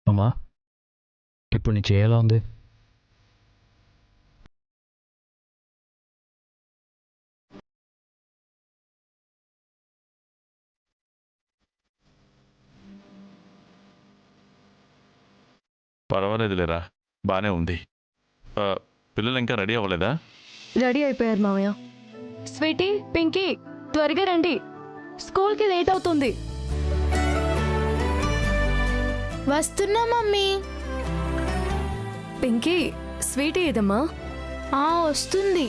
అమ్మా, ఇప్పుడు నీ చేయాలా ఉంది? పర్వాలేదులేరా, బానే ఉంది. పిల్లలు ఇంకా రెడీ అవ్వలేదా? రెడీ అయిపోయారు మామయ్య. స్వీటీ, పింకీ, త్వరగా రండి, స్కూల్కి లేట్ అవుతుంది. వస్తున్నా మమ్మీ. పింకీ, స్వీటీ ఏదమ్మా? వస్తుంది.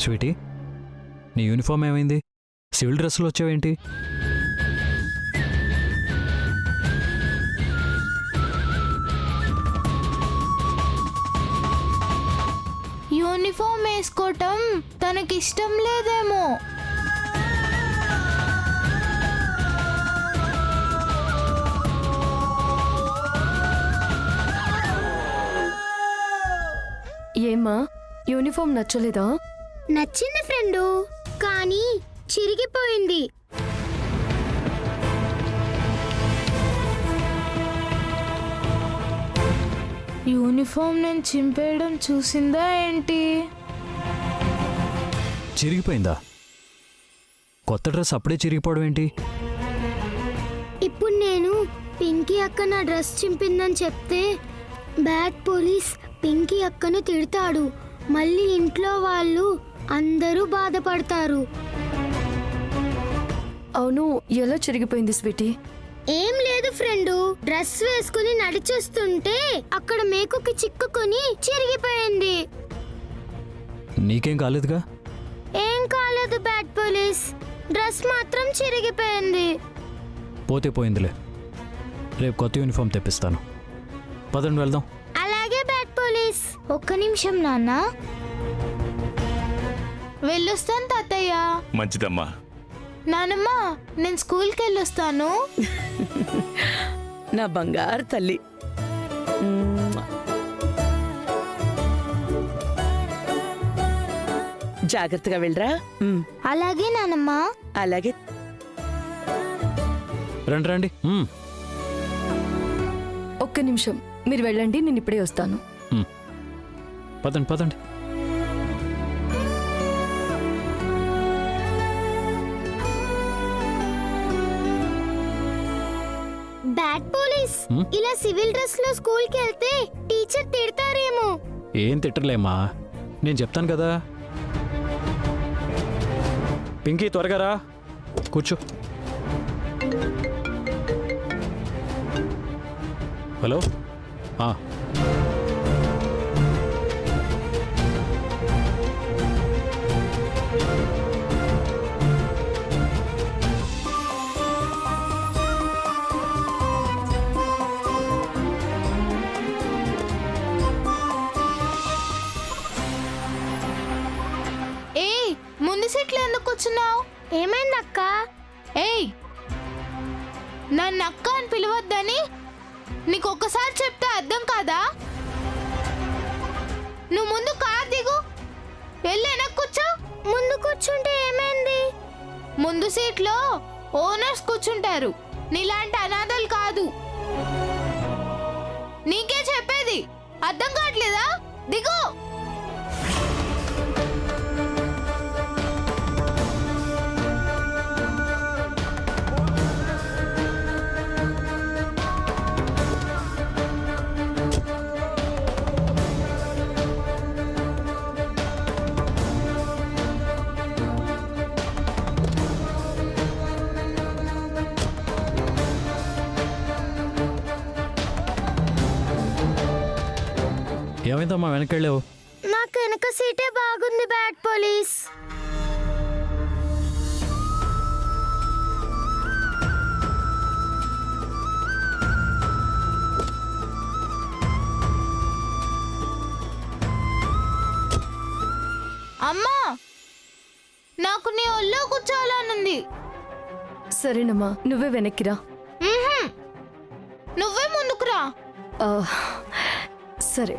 స్వీటీ, నీ యూనిఫామ్ ఏమైంది? సివిల్ డ్రెస్సులు వచ్చావేంటి? యూనిఫామ్ వేసుకోవటం తనకిష్టం లేదేమో. ఏమ్మా, యూనిఫామ్ నచ్చలేదా? నచ్చింది ఫ్రెండు, కానీ చిరిగిపోయింది. యూనిఫామ్ నేను చింపేయడం చూసిందా ఏంటి? చిరిగిపోయిందా? కొత్త డ్రెస్ అప్పుడే చిరిగిపోవడం ఏంటి? ఇప్పుడు నేను పింకీ అక్క నా డ్రెస్ చింపిందని చెప్తే బ్యాడ్ పోలీస్ పింకీ అక్కను తిడతాడు. మళ్ళీ ఇంట్లో వాళ్ళు అందరూ బాధపడతారు. అవును, ఎలా చిరిగిపోయింది స్వీటీ? ఏం లేదు ఫ్రెండు, డ్రెస్ వేసుకుని నడిచేస్తుంటే అక్కడ మేకుకి చిక్కుకుని చిరిగిపోయింది. నీకేం కాలేదుగా? ఏం కాలేదు బ్యాడ్ పోలీస్, డ్రెస్ మాత్రం చిరిగిపోయింది. పోతే పోయిందిలే, రేపు కొత్త యూనిఫామ్ తెప్పిస్తాను. పదండి వెళ్దాం. అలాగే బ్యాడ్ పోలీస్. ఒక్క నిమిషం నాన్న, వెళ్ళొస్తాను తాతయ్య. మంచిదమ్మా. నానమ్మ, నేను స్కూల్కి వెళ్ళొస్తాను. నా బంగారు తల్లి. జాగ్రత్తగా వెళ్ళరా. అలాగే నానమ్మ. అలాగే. రండి రండి. ఒక్క నిమిషం, మీరు వెళ్ళండి, నేను ఇప్పుడే వస్తాను. పదండి పదండి. బ్యాడ్ పోలీస్, ఇలా సివిల్ డ్రెస్ లో స్కూల్ కి వెళ్తే టీచర్ తిడతారేమో. ఏం తిట్టలేమ్మా, నేను చెప్తాను కదా. పింకీ, త్వరగా రా, కూర్చో. హలో. ఏయ్, ముందు సీట్లో ఎందుకు కూర్చున్నావు? ఏమైందక్క? ఏయ్, నన్ను అక్క అని పిలవద్దని నీకు ఒక్కసారి చెప్తే అర్థం కాదా? నువ్వు ముందు కార్ దిగు, వెళ్ళి వెనక్కి కూర్చో. ముందు కూర్చుంటే ఏమైంది? ముందు సీట్లో ఓనర్స్ కూర్చుంటారు, నీలాంటి అనాథలు కాదు. నీకే చెప్పేది అర్థం కావట్లేదా? దిగు. ఏమైందమ్మా వెనకెళ్ళావు? నాకు వెనక సీటే బాగుంది బ్యాడ్ పోలీస్. అమ్మ నాకు నీ ఒళ్ళో కూర్చోవాలనుంది. సరేనమ్మా, నువ్వే వెనక్కిరా. మ్హూ. నువ్వే ముందుకురా. ఆ, సరే.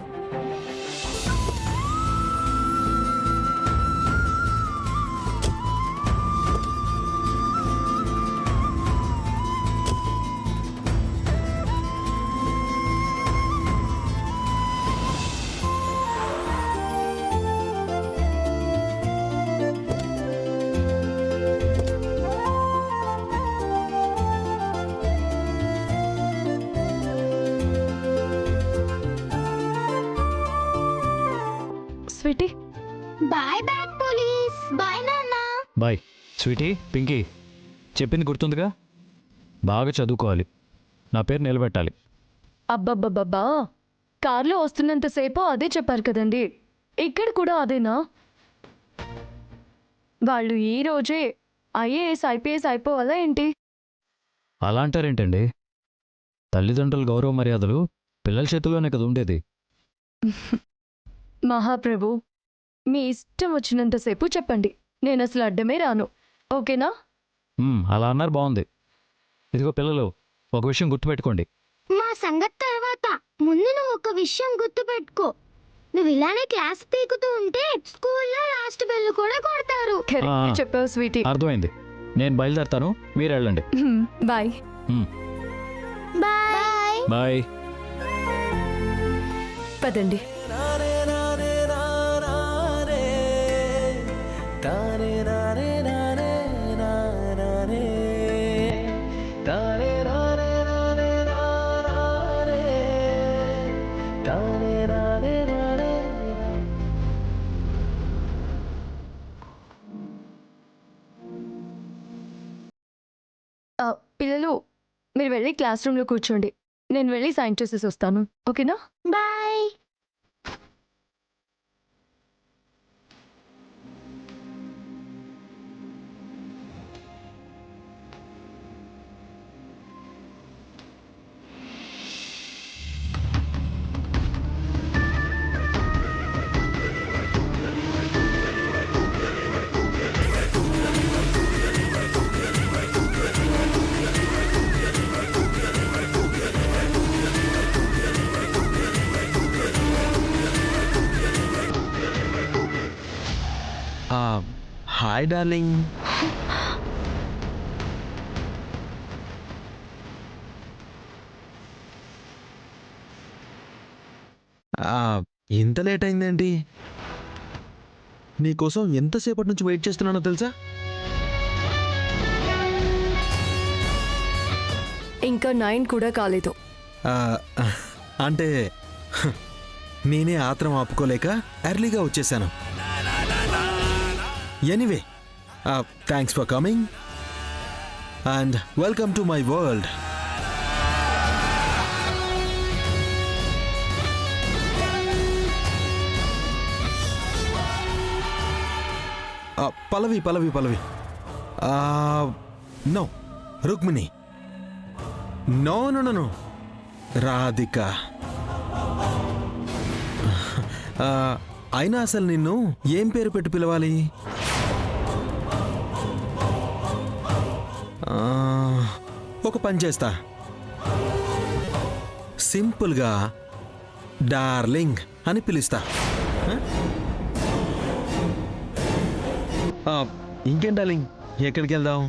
Sweetie, bye bad police. Bye నాన్న. Bye sweetie. పింకీ చెప్పింది గుర్తుందిగా, బాగా చదువుకోవాలి, నా పేరు నిలబెట్టాలి. అబ్బబ్బబ్బబ్బా, కార్లో వస్తున్నంతసేపు అదే చెప్పారు కదండి, ఇక్కడ కూడా అదేనా? వాళ్ళు ఈ రోజే ఐఏఎస్ ఐపీఎస్ అయిపోవాలా ఏంటి? అలా అంటారేంటండి? తల్లిదండ్రుల గౌరవ మర్యాదలు పిల్లల చేతుల్లోనే కదా ఉండేది. మహాప్రభు, మీ ఇష్టం వచ్చినంతసేపు చెప్పండి, నేను అసలు అడ్డమే రాను. ఓకేనా? అలా అన్నారు, బాగుంది. ఇదిగో పిల్లలు, ఒక విషయం గుర్తుపెట్టుకోండి. మా సంగతి తర్వాత ముందు నువ్వు ఒక విషయం గుర్తుపెట్టుకో. నువ్వు ఇలానే క్లాస్ పీకుతూ ఉంటే స్కూల్లో లాస్ట్ బెల్ కూడా కొడతారు. కరెక్ట్ చెప్పావు స్వీటీ. అర్థమైంది. నేను బయలుదేరతాను, మీరు వెళ్ళండి. బాయ్. బాయ్. బాయ్. పదండి. పిల్లలు, మీరు వెళ్ళి క్లాస్ రూమ్లో కూర్చోండి, నేను వెళ్ళి సైన్ చేసేసి వస్తాను. ఓకేనా? బాయ్. Hi darling. ఇంత లేట్ అయిందేంటి? నీకోసం ఎంతసేపటి నుంచి వెయిట్ చేస్తున్నానో తెలుసా? ఇంకా 9 కూడా కాలేదు. అంటే నేనే ఆత్రం ఆపుకోలేక ఎర్లీగా వచ్చేసాను. Anyway, thanks for coming and welcome to my world. Pallavi Pallavi Pallavi no, Rukmini. No no no no, Radhika. అయినా అసలు నిన్ను ఏం పేరు పెట్టి పిలవాలి? ఒక పని చేస్తా, సింపుల్గా డార్లింగ్ అని పిలుస్తా. ఇంకేం డార్లింగ్, ఎక్కడికి వెళ్దాం?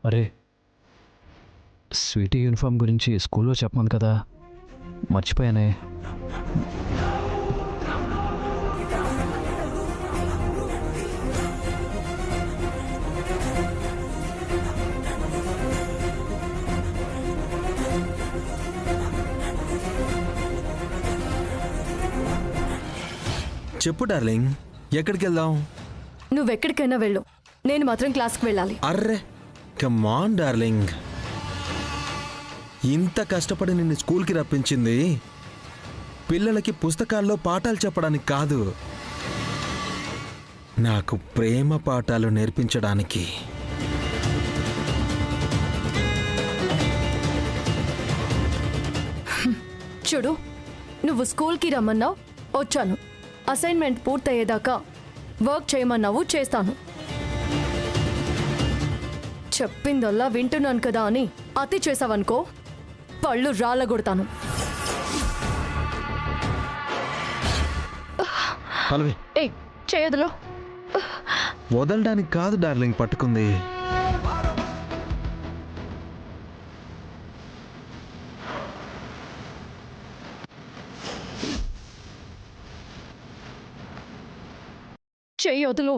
అరే, స్వీటీ యూనిఫామ్ గురించి స్కూల్లో చెప్పమంది కదా, మర్చిపోయానే. చెప్పు డార్లింగ్, ఎక్కడికి వెళ్దాం? నువ్వెక్కడికైనా వెళ్ళు, నేను మాత్రం క్లాస్కి వెళ్ళాలి. Array, come on darling. ఇంత కష్టపడి నిన్ను స్కూల్కి రప్పించింది పిల్లలకి పుస్తకాల్లో పాఠాలు చెప్పడానికి కాదు, నాకు ప్రేమ పాఠాలు నేర్పించడానికి. చూడు, నువ్వు స్కూల్కి రమ్మన్నావు, వచ్చాను. అసైన్మెంట్ పూర్తయ్యేదాకా వర్క్ చేయమన్నావు, చేస్తాను. చెప్పిందల్లా వింటున్నాను కదా అని అతి చేసావనుకో, పళ్ళు రాళ్ళగొడతాను. పల్లవి, ఏ చేయదులో వదలడానికి కాదు డార్లింగ్ పట్టుకుంది. చెయ్యొదులు.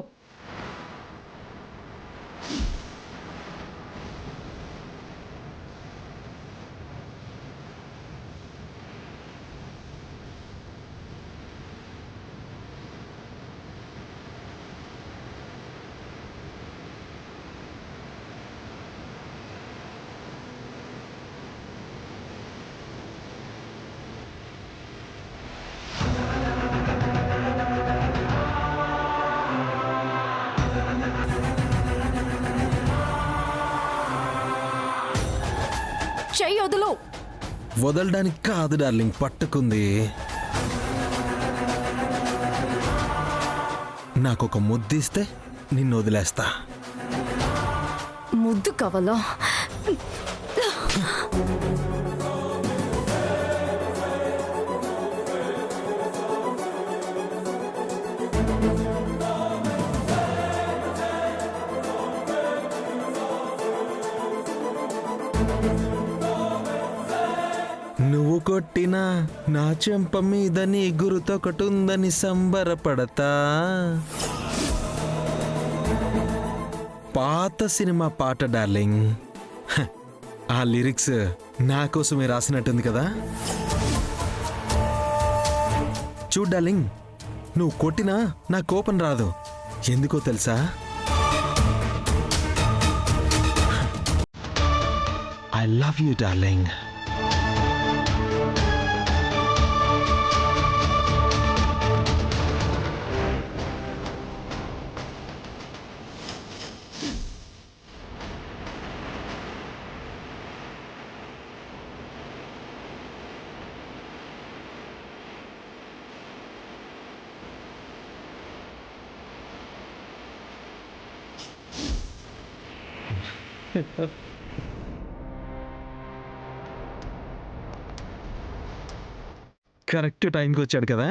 చెయ్యొదులు. వదలడానికి కాదు డార్లింగ్ పట్టుకుంది. నాకొక ముద్దిస్తే నిన్ను వదిలేస్తా. ముద్దు కావాలా? నువ్వు కొట్టినా నా చెంప మీద నీ గురుతొకటుందని సంబరపడతా. పాత సినిమా పాట డార్లింగ్. హ, ఆ లిరిక్స్ నా కోసమే రాసినట్టుంది కదా. చూడు డార్లింగ్, నువ్వు కొట్టినా నా కోపం రాదు. ఎందుకో తెలుసా? I love you darling. Correct టైంకి వచ్చాడు కదా.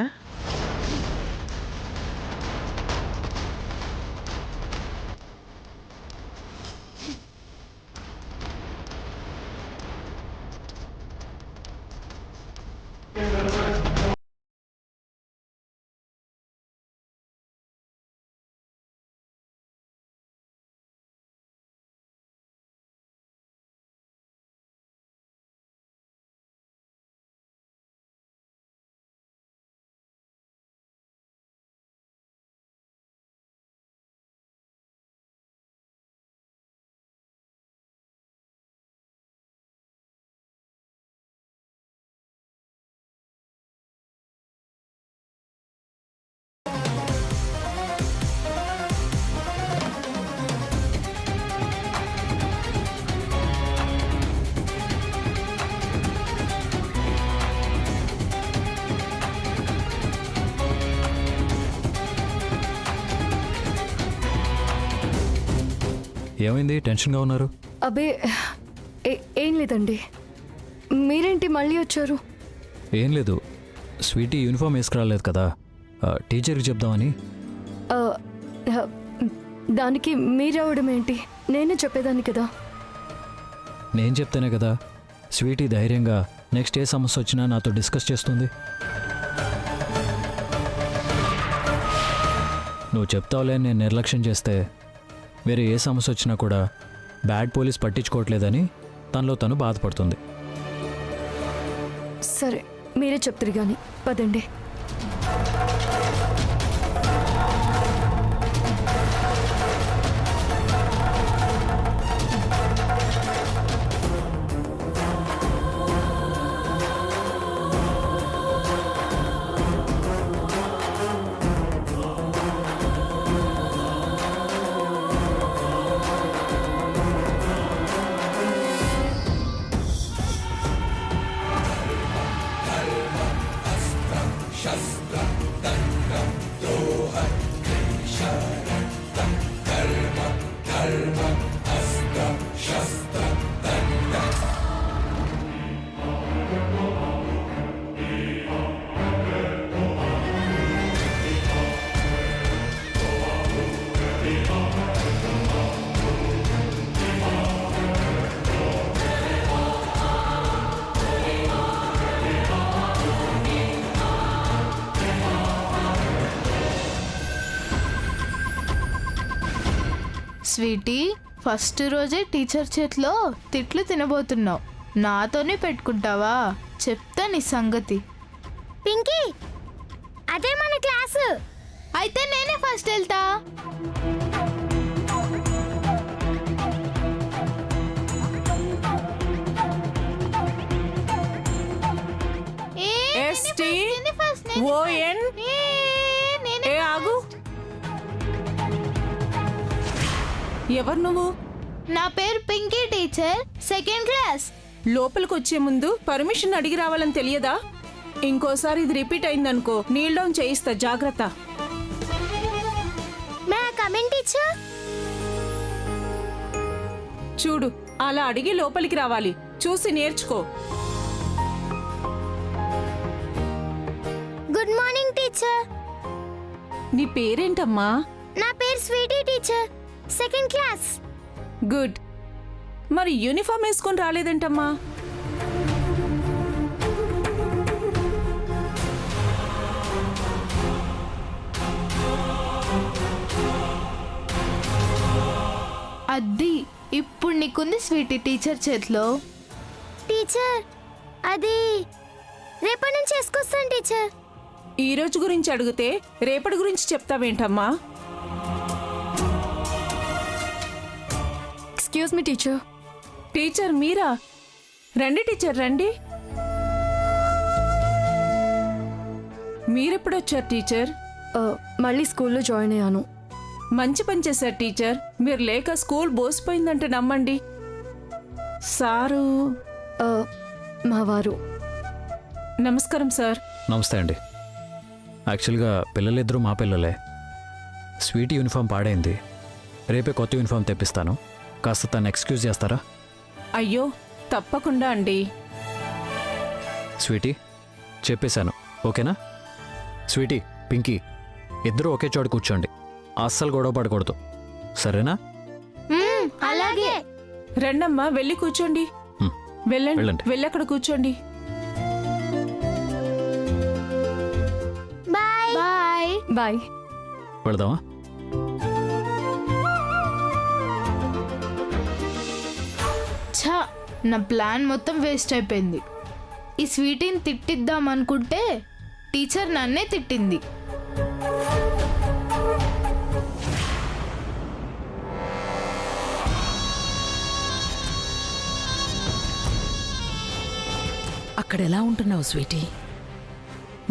ఏమైంది, టెన్షన్గా ఉన్నారు? అబే ఏం లేదండి. మీరేంటి మళ్ళీ వచ్చారు? ఏం లేదు, స్వీటీ యూనిఫామ్ వేసుకురాలేదు కదా, టీచర్కి చెప్దామని. ఆ, దానికి మీరవడం ఏంటి? నేనే చెప్పేదాన్ని కదా. నేను చెప్తేనే కదా స్వీటీ ధైర్యంగా నెక్స్ట్ ఏ సమస్య వచ్చినా నాతో డిస్కస్ చేస్తుంది. నువ్వు చెప్తావులే నేను నిర్లక్ష్యం చేస్తే వేరే ఏ సమస్య వచ్చినా కూడా బ్యాడ్ పోలీస్ పట్టించుకోవట్లేదని తనలో తను బాధపడుతుంది. సరే, మీరే చెప్తారు కానీ పదండి. స్వీటీ, ఫస్ట్ రోజే టీచర్ చేతిలో తిట్లు తినబోతున్నావు. నాతోనే పెట్టుకుంటావా? చెప్తా నీ సంగతి. పింకీ అదే మన క్లాసు. అయితే నేనే ఫస్ట్ వెళ్తా. ఏ, ఎస్టీ నేనే first, నేనే ఓఎన్ first. నేనే ఏ ఆగు. ఎవరు నువ్వు? నా పేరు పింకీ టీచర్, సెకండ్ క్లాస్. లోపలికి వచ్చే ముందు పర్మిషన్ అడిగి రావాలని తెలియదా? ఇంకోసారి ఇది రిపీట్ అయిందనుకో నీల్ డౌన్ చేయిస్తా, జాగ్రత్త. May coming teacher. చూడు, అలా అడిగి లోపలికి రావాలి. చూసి నేర్చుకో. Good morning teacher. నీ పేరేంటమ్మా? నా పేరు Sweety teacher, second class. Good. మరి యూనిఫామ్ వేసుకొని రాలేదేంటమ్మా? అది ఇప్పుడు నీకుంది స్వీటీ టీచర్ చేతిలో. టీచర్ అది రేపటి నుంచి వేసుకొస్తాను టీచర్. ఈ రోజు గురించి అడిగితే రేపటి గురించి చెప్తావేంటమ్మా? Excuse me teacher. టీచర్ మీరా? రండి టీచర్, రండి. మీరెప్పుడొచ్చారు టీచర్? మళ్ళీ స్కూల్లో జాయిన్ అయ్యాను. మంచి పని చేశారు టీచర్. మీరు లేక స్కూల్ బోసిపోయిందంటే నమ్మండి. సారు మా వారు. నమస్కారం సార్. నమస్తే అండి. యాక్చువల్గా పిల్లలిద్దరూ మా పిల్లలే. స్వీట్ యూనిఫామ్ పాడైంది. రేపే కొత్త యూనిఫామ్ తెప్పిస్తాను. కాస్త తను ఎక్స్క్యూజ్ చేస్తారా? అయ్యో తప్పకుండా అండి. స్వీటీ చెప్పేశాను, ఓకేనా? స్వీటీ, పింకీ ఇద్దరూ ఒకే చోట కూర్చోండి. అస్సలు గొడవ పడకూడదు, సరేనా? అలాగే. రండమ్మా, వెళ్ళి కూర్చోండి. హ్మ్. వెళ్ళండి, వెళ్ళండి. వెళ్ళి అక్కడ కూర్చోండి. Bye bye. బాయ్. వెళదామా? ఛా, నా ప్లాన్ మొత్తం వేస్ట్ అయిపోయింది. ఈ స్వీటీని తిట్టిద్దాం అనుకుంటే టీచర్ నన్నే తిట్టింది. అక్కడ ఎలా ఉంటున్నావు స్వీటీ?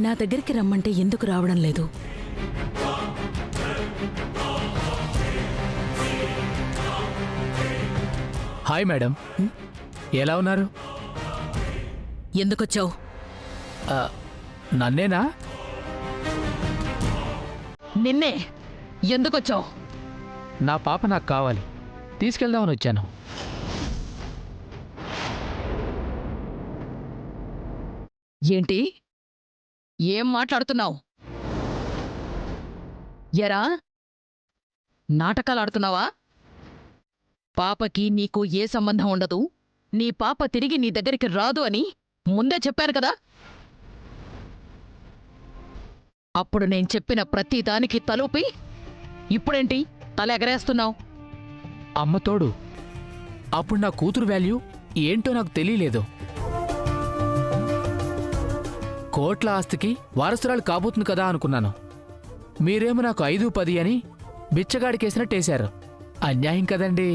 నా దగ్గరికి రమ్మంటే ఎందుకు రావడం లేదు? హాయ్ మేడం, ఎలా ఉన్నారు? ఎందుకొచ్చావు? నన్నేనా? నిన్నే. ఎందుకొచ్చావు? నా పాప నాకు కావాలి, తీసుకెళ్దామని వచ్చాను. ఏంటి? ఏం మాట్లాడుతున్నావు? ఎరా, నాటకాలు ఆడుతున్నావా? పాపకి నీకు ఏ సంబంధం ఉండదు. నీ పాప తిరిగి నీ దగ్గరికి రాదు అని ముందే చెప్పాను కదా. అప్పుడు నేను చెప్పిన ప్రతి దానికి తలూపి ఇప్పుడేంటి తల ఎగరేస్తున్నావు? అమ్మ తోడు, అప్పుడు నా కూతురు వాల్యూ ఏంటో నాకు తెలియలేదు. కోట్ల ఆస్తికి వారసురాలు కాబోతుంది కదా అనుకున్నాను. మీరేమో నాకు 5-10 అని బిచ్చగాడికేసినట్టేశారు. అన్యాయం కదండి.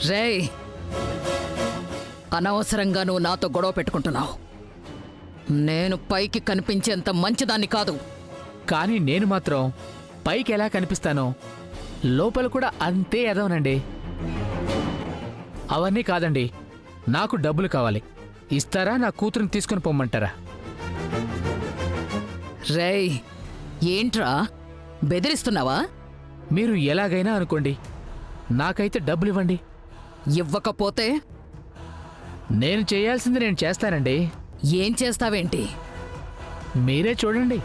రేయ్, అనవసరంగా నువ్వు నాతో గొడవ పెట్టుకుంటున్నావు. నేను పైకి కనిపించేంత మంచిదాన్ని కాదు. కానీ నేను మాత్రం పైకి ఎలా కనిపిస్తానో లోపల కూడా అంతే ఎదవనండి. అవన్నీ కాదండి, నాకు డబ్బులు కావాలి. ఇస్తారా? నా కూతురుని తీసుకుని పొమ్మంటారా? రేయ్ ఏంట్రా బెదిరిస్తున్నావా? మీరు ఎలాగైనా అనుకోండి, నాకైతే డబ్బులు ఇవ్వండి. ఇవ్వకపోతే నేను చేయాల్సింది నేను చేస్తానండి. ఏం చేస్తావేంటి? మీరే చూడండి.